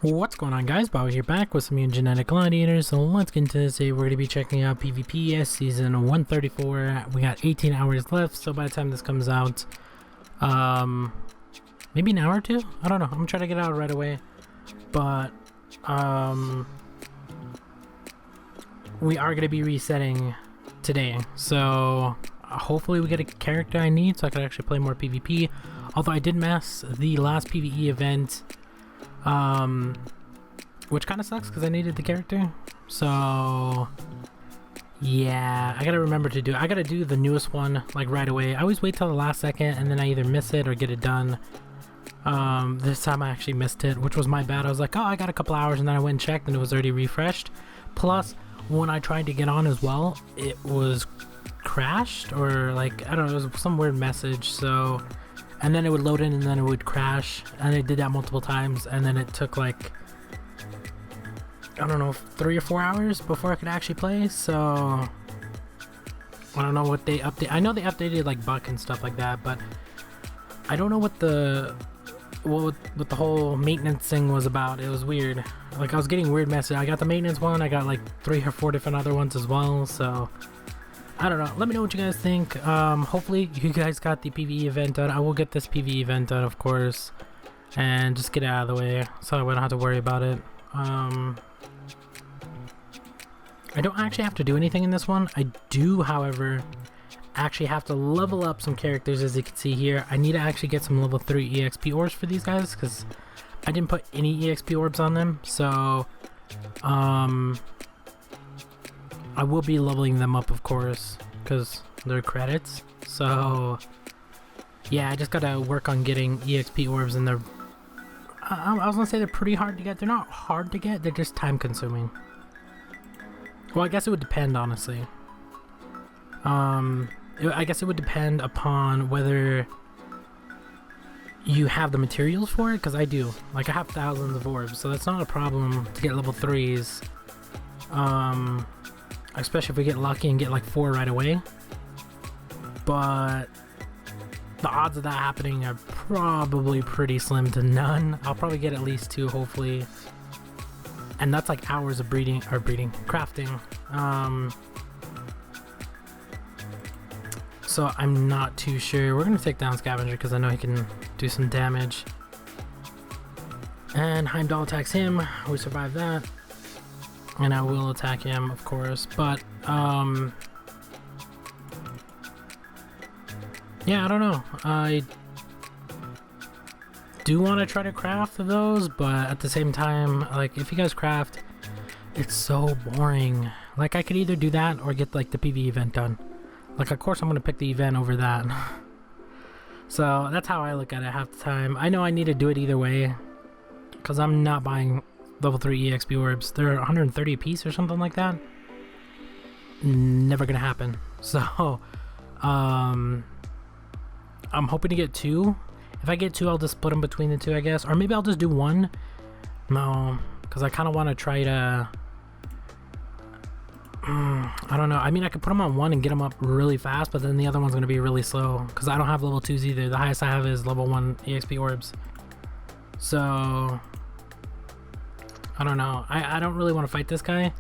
What's going on, guys? Bao here, back with some new genetic gladiators. So let's get into this. We're going to be checking out PvP season 134. We got 18 hours left, so by the time this comes out, maybe an hour or two? I don't know. I'm trying to get out right away. But, we are going to be resetting today. So, hopefully we get a character I need so I can actually play more PvP. Although I did mess the last PvE event, which kind of sucks because I needed the character. So yeah, I gotta remember to do, I gotta do the newest one like right away. I always wait till the last second and then I either miss it or get it done. This time I actually missed it, which was my bad. I was like, oh, I got a couple hours, and then I went and checked and it was already refreshed. Plus, when I tried to get on as well, it was crashed, or like, I don't know, it was some weird message. So, and then it would load in and then it would crash, and it did that multiple times, and then it took like, I don't know, 3 or 4 hours before I could actually play. So I don't know what they update. I know they updated like Buck and stuff like that, but I don't know what the whole maintenance thing was about. It was weird. Like, I was getting weird messages. I got the maintenance one, I got like 3 or 4 different other ones as well. So I don't know. Let me know what you guys think. Hopefully you guys got the PvE event done. I will get this PvE event done, of course, and just get it out of the way so we don't have to worry about it. I don't actually have to do anything in this one. I do, however, actually have to level up some characters. As you can see here, I need to actually get some level 3 EXP orbs for these guys because I didn't put any EXP orbs on them. So I will be leveling them up, of course, because they're credits. So yeah, I just gotta work on getting EXP orbs, and they're I was gonna say they're pretty hard to get. They're not hard to get, they're just time consuming. Well, I guess it would depend, honestly. I guess it would depend upon whether you have the materials for it, because I do. Like, I have thousands of orbs, so that's not a problem to get level 3s. Especially if we get lucky and get like 4 right away. But the odds of that happening are probably pretty slim to none. I'll probably get at least 2, hopefully. And that's like hours of crafting. So I'm not too sure. We're gonna take down Scavenger because I know he can do some damage. And Heimdall attacks him. We survive that. And I will attack him, of course. But yeah, I don't know. I do want to try to craft those, but at the same time, like, if you guys craft, it's so boring. Like, I could either do that or get like the PvE event done. Like, of course I'm gonna pick the event over that. So that's how I look at it half the time. I know I need to do it either way, because I'm not buying level 3 EXP orbs. They're 130 a piece or something like that. Never gonna happen. So I'm hoping to get 2. If I get 2, I'll just split them between the 2, I guess. Or maybe I'll just do 1. No, because I kind of want to try to... I don't know. I mean, I could put them on 1 and get them up really fast, but then the other one's going to be really slow, because I don't have level 2s either. The highest I have is level 1 EXP orbs. So I don't know. I don't really want to fight this guy,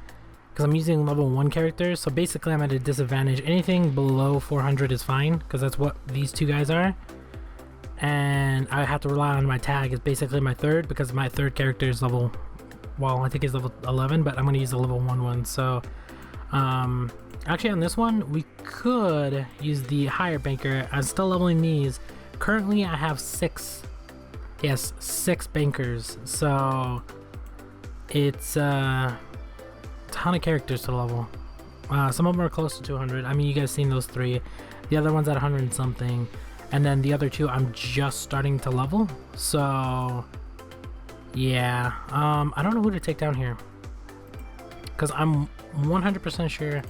because I'm using level 1 characters. So basically I'm at a disadvantage. Anything below 400 is fine, because that's what these 2 guys are. And I have to rely on my tag. It's basically my 3rd, because my 3rd character is level, well, I think it's level 11, but I'm going to use the level 1 one. So actually on this one we could use the higher banker. I'm still leveling these. Currently I have 6 bankers, so it's a ton of characters to level. Some of them are close to 200. I mean, you guys seen those 3. The other one's at 100 and something. And then the other 2 I'm just starting to level. So yeah, I don't know who to take down here, because I'm 100% sure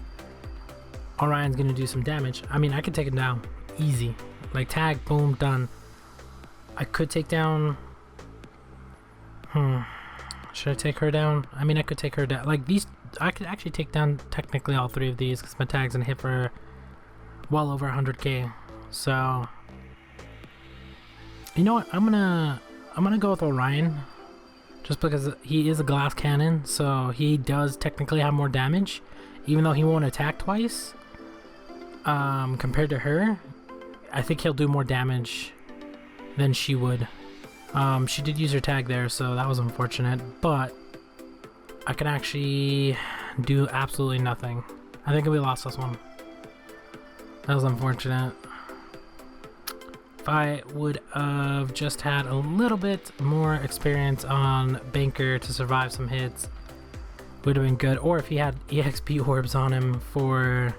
Orion's gonna do some damage. I mean, I could take him down easy, like tag, boom, done. I could take down, should I take her down? I mean, I could take her down. Like, these, I could actually take down technically all 3 of these, because my tag's gonna hit for well over 100k. So you know what, I'm gonna go with Orion, just because he is a glass cannon, so he does technically have more damage, even though he won't attack twice. Compared to her, I think he'll do more damage than she would. She did use her tag there, so that was unfortunate, but I can actually do absolutely nothing. I think we lost this one. That was unfortunate. If I would have just had a little bit more experience on Banker to survive some hits, would have been good. Or if he had EXP orbs on him for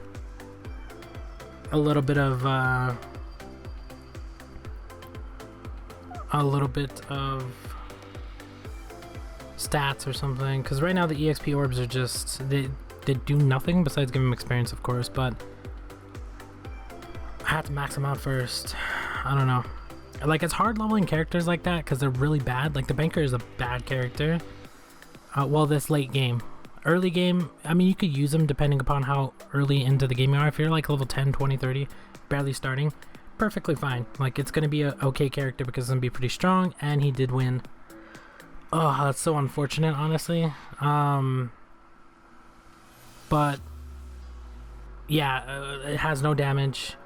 a little bit of stats or something. Because right now the EXP orbs are just, they do nothing besides give him experience, of course, but I have to max them out first. I don't know. Like, it's hard leveling characters like that because they're really bad. Like, the Banker is a bad character. Well, this late game. Early game, I mean, you could use him depending upon how early into the game you are. If you're like level 10, 20, 30, barely starting, perfectly fine. Like, it's going to be a okay character because it's going to be pretty strong, and he did win. Oh, that's so unfortunate, honestly. But, yeah, it has no damage.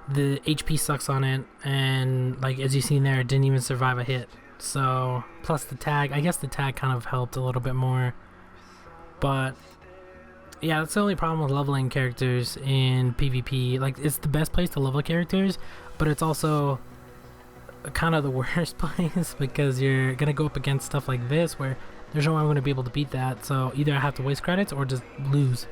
The HP sucks on it, and like as you seen there, it didn't even survive a hit. So plus the tag, I guess the tag kind of helped a little bit more, but yeah, that's the only problem with leveling characters in PvP. Like, it's the best place to level characters, but it's also kind of the worst place because you're gonna go up against stuff like this where there's no way I'm gonna be able to beat that. So either I have to waste credits or just lose.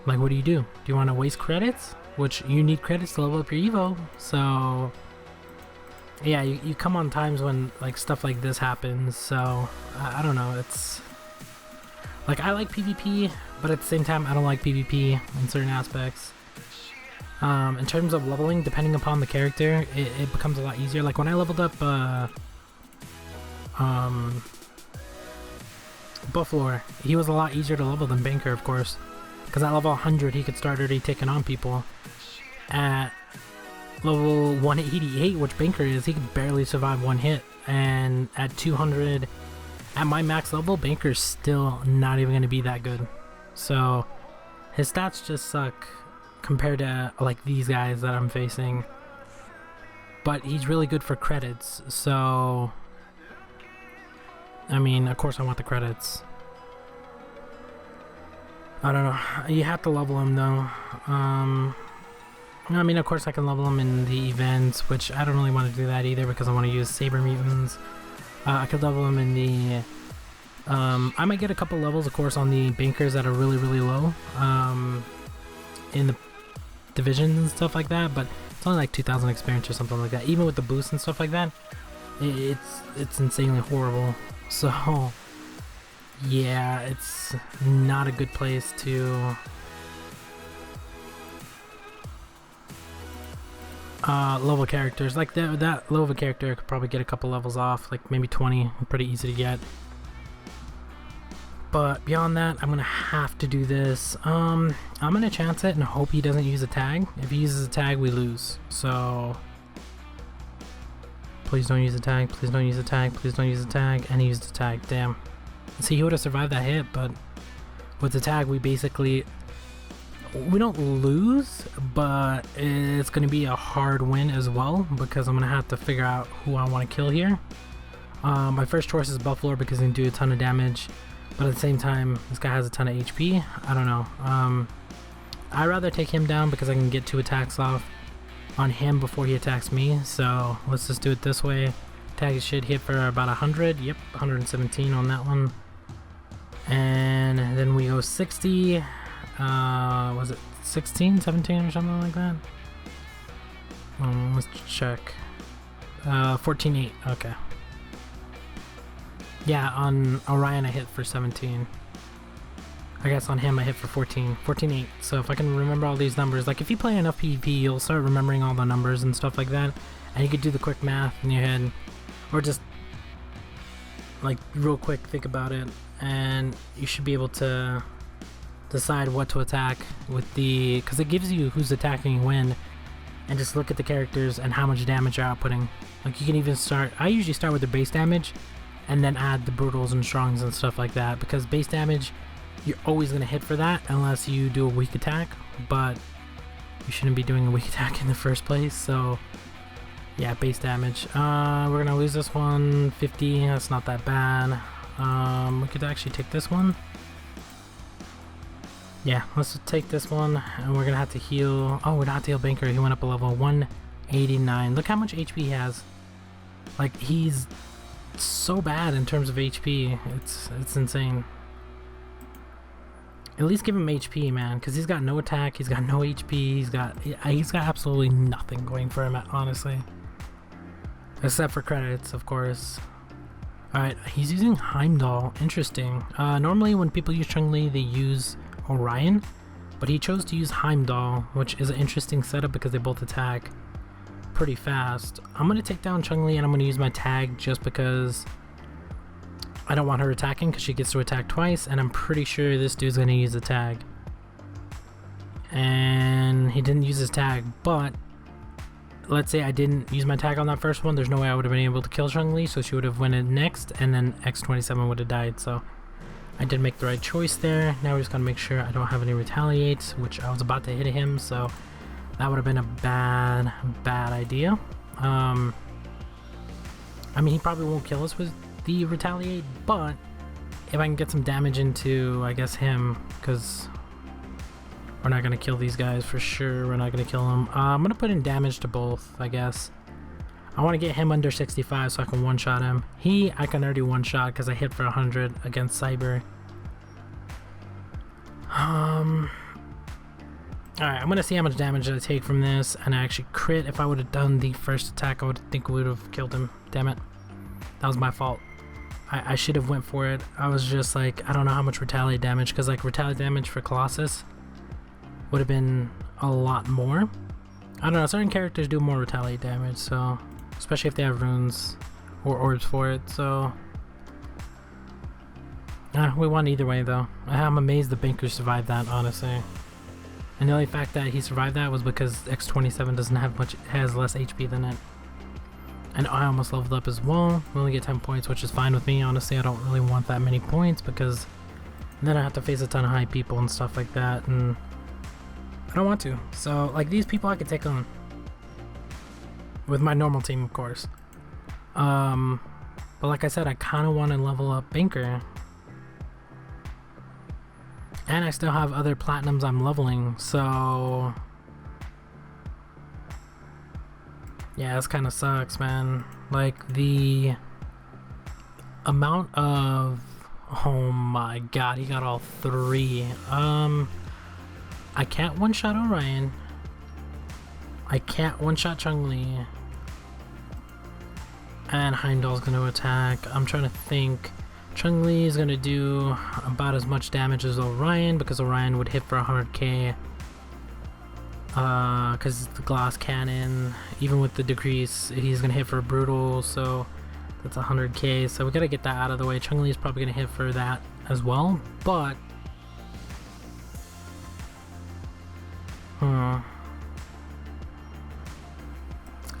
Like, what do? Do you want to waste credits? Which you need credits to level up your Evo. So yeah, you come on times when like stuff like this happens. So I don't know. It's like, I like PvP, but at the same time I don't like PvP in certain aspects. In terms of leveling, depending upon the character, it becomes a lot easier. Like when I leveled up Buffalo, he was a lot easier to level than Banker, of course. Because at level 100, he could start already taking on people. At level 188, which Banker is, he could barely survive one hit. And at 200, at my max level, Banker's still not even going to be that good. So his stats just suck compared to like these guys that I'm facing. But he's really good for credits. So, I mean, of course I want the credits. I don't know. You have to level him though. I mean, of course I can level him in the events, which I don't really want to do that either because I want to use Saber Mutants. I could level him in the... I might get a couple levels, of course, on the Bankers that are really, really low. In the divisions and stuff like that, but it's only like 2,000 experience or something like that. Even with the boost and stuff like that, it's insanely horrible. So... yeah, it's not a good place to level characters. Like that low of a character could probably get a couple levels off, like maybe 20, pretty easy to get. But beyond that, I'm gonna have to do this. I'm gonna chance it and hope he doesn't use a tag. If he uses a tag, we lose. So please don't use a tag, please don't use a tag, please don't use a tag. And he used a tag, damn. See, he would have survived that hit, but with the tag, we don't lose, but it's going to be a hard win as well, because I'm going to have to figure out who I want to kill here. My first choice is Buffalo because he can do a ton of damage, but at the same time, this guy has a ton of HP. I don't know. I'd rather take him down because I can get 2 attacks off on him before he attacks me, so let's just do it this way. Tag should hit for about 100. Yep, 117 on that one. And then we go 60. Was it 16, 17 or something like that? Let's check. 14-8. Okay. Yeah, on Orion I hit for 17. I guess on him I hit for 14. 14-8. So if I can remember all these numbers, like if you play enough PvP, you'll start remembering all the numbers and stuff like that. And you could do the quick math in your head. Or just, like, real quick think about it. And you should be able to decide what to attack with the... because it gives you who's attacking when. And just look at the characters and how much damage you're outputting. Like you can even start, I usually start with the base damage and then add the brutals and strongs and stuff like that, because base damage, you're always going to hit for that unless you do a weak attack, but you shouldn't be doing a weak attack in the first place. So yeah, base damage. We're going to lose this one, 50, that's not that bad. We could actually take this one. Yeah, let's take this one, and we're gonna have to heal. Oh, we're not to heal Banker. He went up a level 189. Look how much HP he has. Like, he's so bad in terms of HP. It's insane. At least give him HP, man, because he's got no attack. He's got no HP. He's got absolutely nothing going for him, honestly, except for credits, of course. All right, he's using Heimdall. Interesting. Normally, when people use Chun-Li, they use Orion, but he chose to use Heimdall, which is an interesting setup because they both attack pretty fast. I'm gonna take down Chun-Li and I'm gonna use my tag just because I don't want her attacking, because she gets to attack twice, and I'm pretty sure this dude's gonna use the tag. And he didn't use his tag, but let's say I didn't use my tag on that first one, there's no way I would have been able to kill Chun-Li, so she would have went in next, and then X27 would have died. So I did make the right choice there. Now we just gotta make sure I don't have any retaliates, which I was about to hit him, so that would have been a bad idea. I mean, he probably won't kill us with the retaliate, but if I can get some damage into, I guess, him, because we're not gonna kill these guys for sure. We're not gonna kill them. I'm gonna put in damage to both, I guess. I want to get him under 65 so I can one-shot him. I can already one-shot because I hit for 100 against Cyber. Alright, I'm going to see how much damage I take from this, and I actually crit. If I would have done the first attack, I would think we would have killed him. Damn it. That was my fault. I should have went for it. I was just like, I don't know how much retaliate damage, because like retaliate damage for Colossus would have been a lot more. I don't know, certain characters do more retaliate damage, so especially if they have runes or orbs for it, so we won either way though. I'm amazed the Banker survived that, honestly. And the only fact that he survived that was because X27 doesn't have much, has less HP than it. And I almost leveled up as well. We only get 10 points, which is fine with me. Honestly, I don't really want that many points because then I have to face a ton of high people and stuff like that, and I don't want to. So like these people I could take on with my normal team, of course. But like I said, I kind of want to level up Banker. And I still have other platinums I'm leveling, so yeah, this kind of sucks, man. Like the amount of, oh my god, he got all three. I can't one-shot Orion. I can't one-shot Chun-Li. And Heimdall's gonna attack. I'm trying to think. Chun-Li is gonna do about as much damage as Orion, because Orion would hit for 100k. Because the glass cannon, even with the decrease, he's gonna hit for a brutal, so that's 100k. So we gotta get that out of the way. Chun-Li is probably gonna hit for that as well, but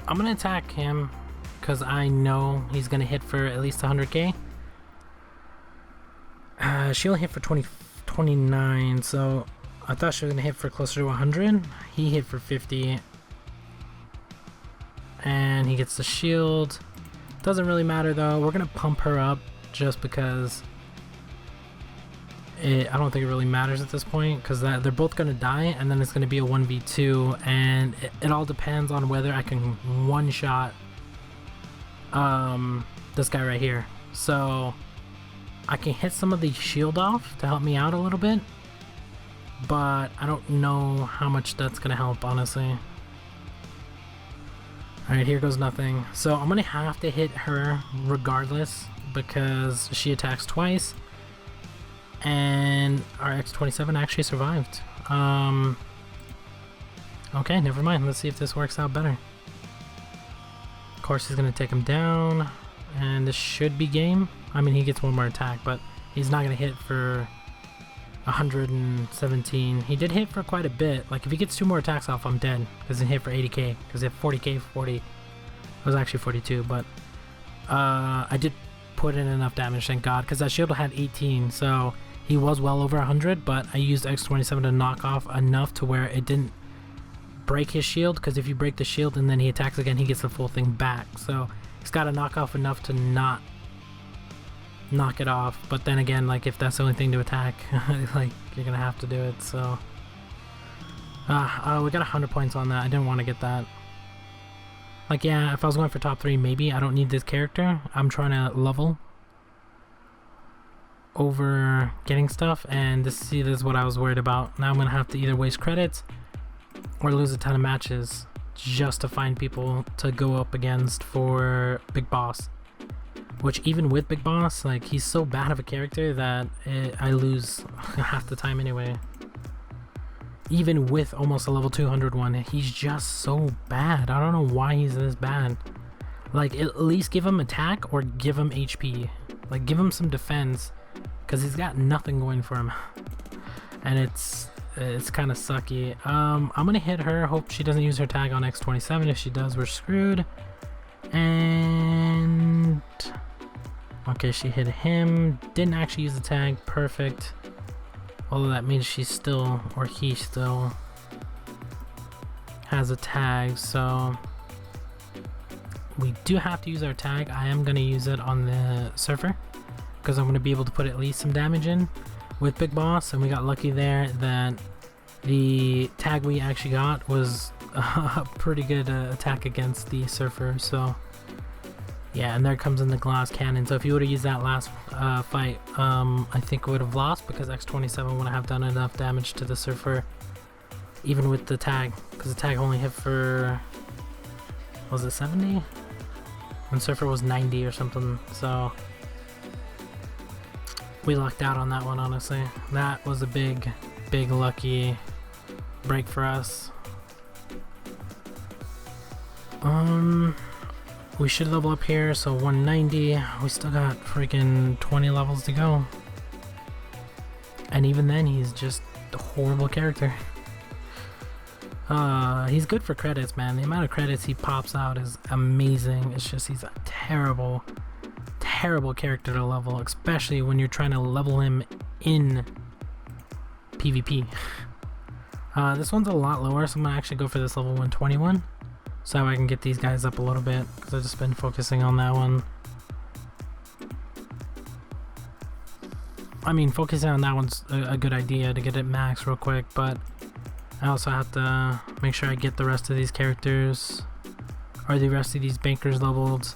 I'm gonna attack him because I know he's gonna hit for at least 100k. She only hit for 29, so I thought she was gonna hit for closer to 100. He hit for 50, and he gets the shield. Doesn't really matter though. We're gonna pump her up just because I don't think it really matters at this point, because they're both gonna die, and then it's gonna be a 1v2, and it all depends on whether I can one-shot this guy right here. So I can hit some of the shield off to help me out a little bit, but I don't know how much that's gonna help, honestly. Alright, here goes nothing. So I'm gonna have to hit her regardless because she attacks twice, and our X27 actually survived. Okay, never mind. Let's see if this works out better. Of course, he's gonna take him down, and this should be game. I mean, he gets one more attack, but he's not gonna hit for 117. He did hit for quite a bit. Like, if he gets two more attacks off, I'm dead, because he hit for 80k, because he had 40k, 40, It was actually 42, but I did put in enough damage, thank God, because that shield had 18, so he was well over 100, but I used X27 to knock off enough to where it didn't break his shield, because if you break the shield and then he attacks again, he gets the full thing back. So he's got to knock off enough to not knock it off, but then again, like, if that's the only thing to attack, like, you're gonna have to do it. So we got 100 points on that. I didn't want to get that. Like, yeah, if I was going for top 3, maybe. I don't need this character. I'm trying to level over getting stuff, and this is what I was worried about. Now I'm gonna have to either waste credits or lose a ton of matches just to find people to go up against for Big Boss. Which, even with Big Boss, like, he's so bad of a character that I lose half the time anyway. Even with almost a level 200 one, he's just so bad. I don't know why he's this bad. Like, at least give him attack or give him HP. Like, give him some defense, because he's got nothing going for him. And it's kind of sucky. I'm gonna hit her, hope she doesn't use her tag on X27. If she does, we're screwed. And okay, she hit him, didn't actually use the tag, perfect. Although that means she's still, or he still has a tag, so we do have to use our tag. I am going to use it on the Surfer, because I'm going to be able to put at least some damage in with Big Boss, and we got lucky there that the tag we actually got was a pretty good attack against the Surfer. So yeah, and there comes in the glass cannon. So if you would have used that last fight, I think we would have lost, because X27 wouldn't have done enough damage to the Surfer, even with the tag, because the tag only hit for, was it 70? And Surfer was 90 or something, so we lucked out on that one, honestly. That was a big lucky break for us. We should level up here, so 190. We still got freaking 20 levels to go. And even then, he's just a horrible character. He's good for credits, man. The amount of credits he pops out is amazing. It's just, he's a terrible character to level, especially when you're trying to level him in PvP. This one's a lot lower, so I'm gonna actually go for this level 121. So I can get these guys up a little bit, because I've just been focusing on that one. I mean, focusing on that one's a good idea to get it max real quick, but I also have to make sure I get the rest of these characters, or the rest of these bankers leveled.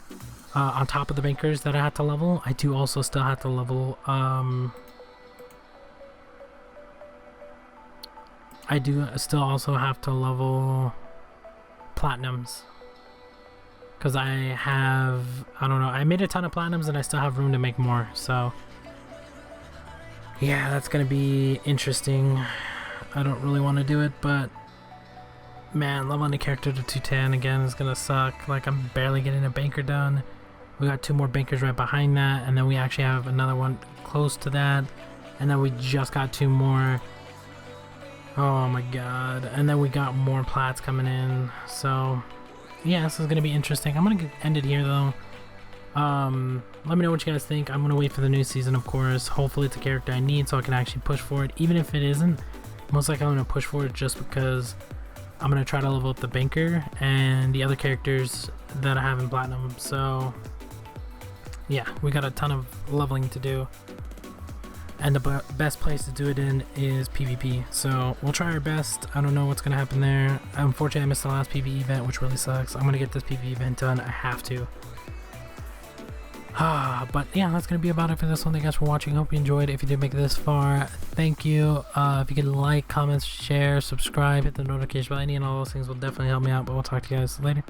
On top of the bankers that I had to level, I do also still have to level, I do still also have to level platinums, because I have, I don't know, I made a ton of platinums and I still have room to make more. So yeah, that's gonna be interesting. I don't really want to do it, but man, leveling a character to 210 again is gonna suck. Like, I'm barely getting a banker done. We got 2 more bankers right behind that, and then we actually have another one close to that, and then we just got 2 more. Oh my god. And then we got more plats coming in. So yeah, this is gonna be interesting. I'm gonna end it here though. Let me know what you guys think. I'm gonna wait for the new season, of course. Hopefully it's a character I need so I can actually push for it. Even if it isn't, most likely I'm gonna push for it just because I'm gonna try to level up the banker and the other characters that I have in platinum. So yeah, we got a ton of leveling to do, and the best place to do it in is PvP. So we'll try our best. I don't know what's gonna happen there. Unfortunately, I missed the last PvE event, which really sucks. I'm gonna get this PvE event done. I have to. But yeah, that's gonna be about it for this one. Thank you guys for watching. Hope you enjoyed. If you did make it this far, thank you. If you could like, comment, share, subscribe, hit the notification bell, any and all those things will definitely help me out. But we'll talk to you guys later.